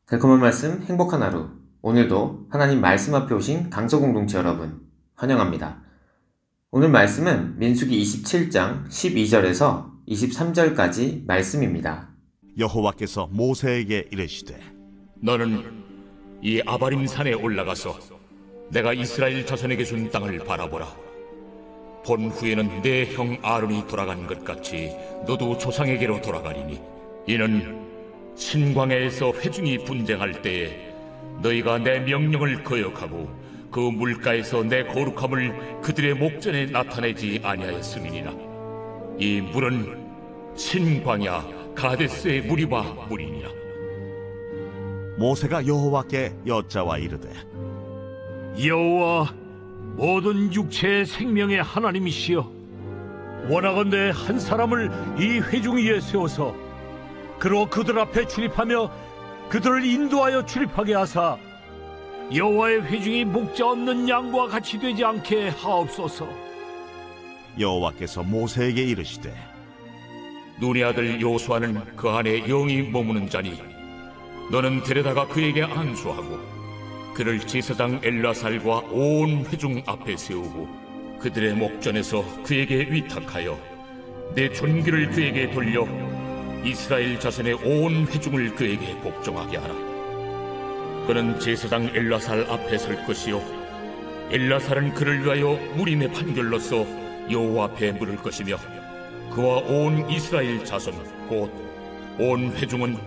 달콤한 말씀, 행복한 하루. 오늘도 하나님 말씀 앞에 오신 강서 공동체 여러분, 환영합니다. 오늘 말씀은 민수기 27장 12절에서 23절까지 말씀입니다. 여호와께서 모세에게 이르시되 너는 이 아바림 산에 올라가서 내가 이스라엘 자손에게 준 땅을 바라보라. 본 후에는 내 형 아론이 돌아간 것 같이 너도 조상에게로 돌아가리니 이는 신광야에서 회중이 분쟁할 때에 너희가 내 명령을 거역하고 그 물가에서 내 거룩함을 그들의 목전에 나타내지 아니하였음이니라. 이 물은 신광야 가데스의 무리바 물이니라. 모세가 여호와께 여짜와 이르되 여호와 모든 육체의 생명의 하나님이시여, 원하건대 한 사람을 이 회중 위에 세워서 그로 그들 앞에 출입하며 그들을 인도하여 출입하게 하사 여호와의 회중이 목자 없는 양과 같이 되지 않게 하옵소서. 여호와께서 모세에게 이르시되 눈의 아들 요수아는 그 안에 영이 머무는 자니 너는 데려다가 그에게 안수하고 그를 제사장 엘라살과 온 회중 앞에 세우고 그들의 목전에서 그에게 위탁하여 내 존귀를 그에게 돌려 이스라엘 자손의 온 회중을 그에게 복종하게 하라. 그는 제사장 엘라살 앞에 설 것이요 엘라살은 그를 위하여 무림의 판결로서 여호와 앞에 물을 것이며 그와 온 이스라엘 자손 곧 온 회중은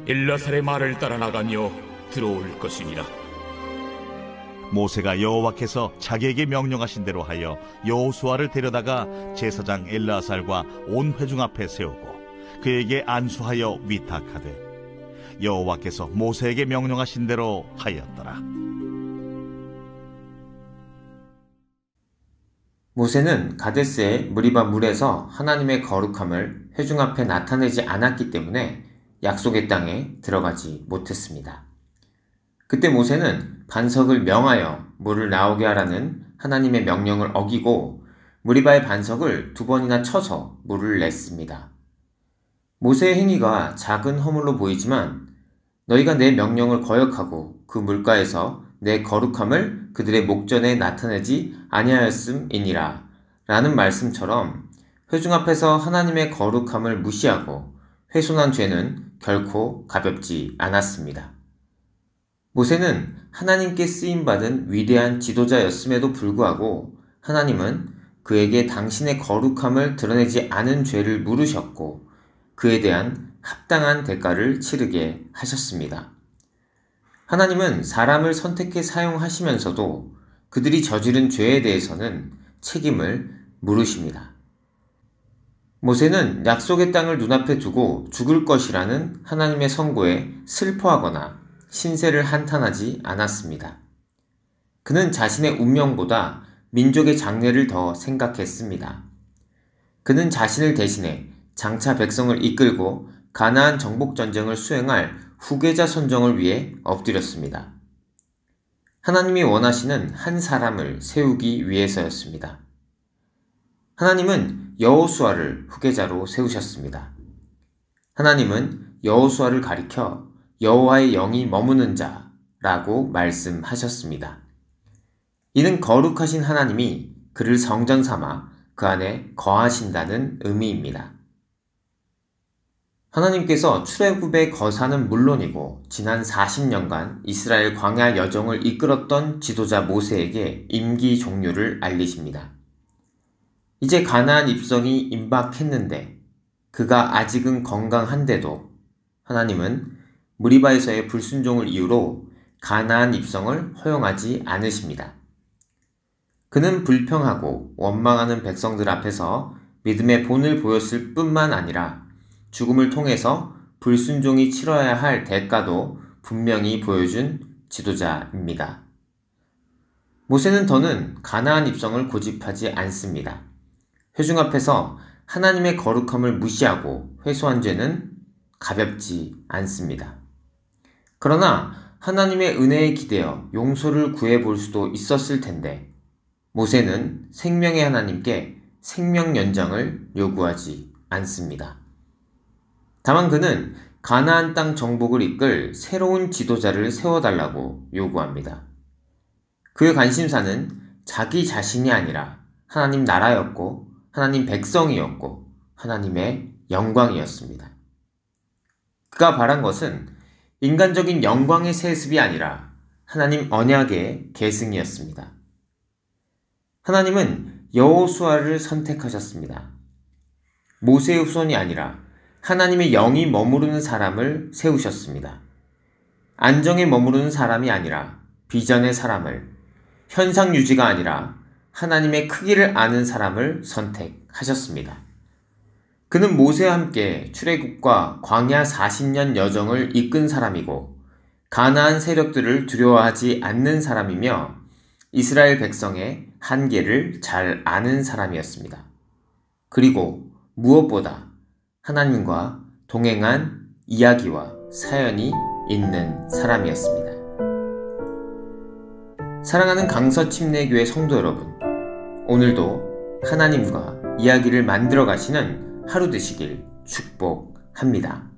엘라살의 말을 따라 나가며 들어올 것이니라. 모세가 여호와께서 자기에게 명령하신 대로 하여 여호수아를 데려다가 제사장 엘라살과 온 회중 앞에 세우고 그에게 안수하여 위탁하되 여호와께서 모세에게 명령하신 대로 하였더라. 모세는 가데스의 무리바 물에서 하나님의 거룩함을 회중 앞에 나타내지 않았기 때문에 약속의 땅에 들어가지 못했습니다. 그때 모세는 반석을 명하여 물을 나오게 하라는 하나님의 명령을 어기고 무리바의 반석을 2번이나 쳐서 물을 냈습니다. 모세의 행위가 작은 허물로 보이지만 너희가 내 명령을 거역하고 그 물가에서 내 거룩함을 그들의 목전에 나타내지 아니하였음이니라 라는 말씀처럼 회중 앞에서 하나님의 거룩함을 무시하고 훼손한 죄는 결코 가볍지 않았습니다. 모세는 하나님께 쓰임받은 위대한 지도자였음에도 불구하고 하나님은 그에게 당신의 거룩함을 드러내지 않은 죄를 물으셨고 그에 대한 합당한 대가를 치르게 하셨습니다. 하나님은 사람을 선택해 사용하시면서도 그들이 저지른 죄에 대해서는 책임을 물으십니다. 모세는 약속의 땅을 눈앞에 두고 죽을 것이라는 하나님의 선고에 슬퍼하거나 신세를 한탄하지 않았습니다. 그는 자신의 운명보다 민족의 장래를 더 생각했습니다. 그는 자신을 대신해 장차 백성을 이끌고 가나안 정복 전쟁을 수행할 후계자 선정을 위해 엎드렸습니다. 하나님이 원하시는 한 사람을 세우기 위해서였습니다. 하나님은 여호수아를 후계자로 세우셨습니다. 하나님은 여호수아를 가리켜 여호와의 영이 머무는 자라고 말씀하셨습니다. 이는 거룩하신 하나님이 그를 성전 삼아 그 안에 거하신다는 의미입니다. 하나님께서 출애굽의 거사는 물론이고 지난 40년간 이스라엘 광야 여정을 이끌었던 지도자 모세에게 임기 종료를 알리십니다. 이제 가나안 입성이 임박했는데 그가 아직은 건강한데도 하나님은 무리바에서의 불순종을 이유로 가나안 입성을 허용하지 않으십니다. 그는 불평하고 원망하는 백성들 앞에서 믿음의 본을 보였을 뿐만 아니라 죽음을 통해서 불순종이 치러야 할 대가도 분명히 보여준 지도자입니다. 모세는 더는 가나안 입성을 고집하지 않습니다. 회중 앞에서 하나님의 거룩함을 무시하고 회소한 죄는 가볍지 않습니다. 그러나 하나님의 은혜에 기대어 용서를 구해볼 수도 있었을 텐데 모세는 생명의 하나님께 생명 연장을 요구하지 않습니다. 다만 그는 가나안 땅 정복을 이끌 새로운 지도자를 세워달라고 요구합니다. 그의 관심사는 자기 자신이 아니라 하나님 나라였고 하나님 백성이었고 하나님의 영광이었습니다. 그가 바란 것은 인간적인 영광의 세습이 아니라 하나님 언약의 계승이었습니다. 하나님은 여호수아를 선택하셨습니다. 모세의 후손이 아니라 하나님의 영이 머무르는 사람을 세우셨습니다. 안정에 머무르는 사람이 아니라 비전의 사람을, 현상 유지가 아니라 하나님의 크기를 아는 사람을 선택하셨습니다. 그는 모세와 함께 출애굽과 광야 40년 여정을 이끈 사람이고 가나안 세력들을 두려워하지 않는 사람이며 이스라엘 백성의 한계를 잘 아는 사람이었습니다. 그리고 무엇보다 하나님과 동행한 이야기와 사연이 있는 사람이었습니다. 사랑하는 강서침례교회 성도 여러분, 오늘도 하나님과 이야기를 만들어 가시는 하루 되시길 축복합니다.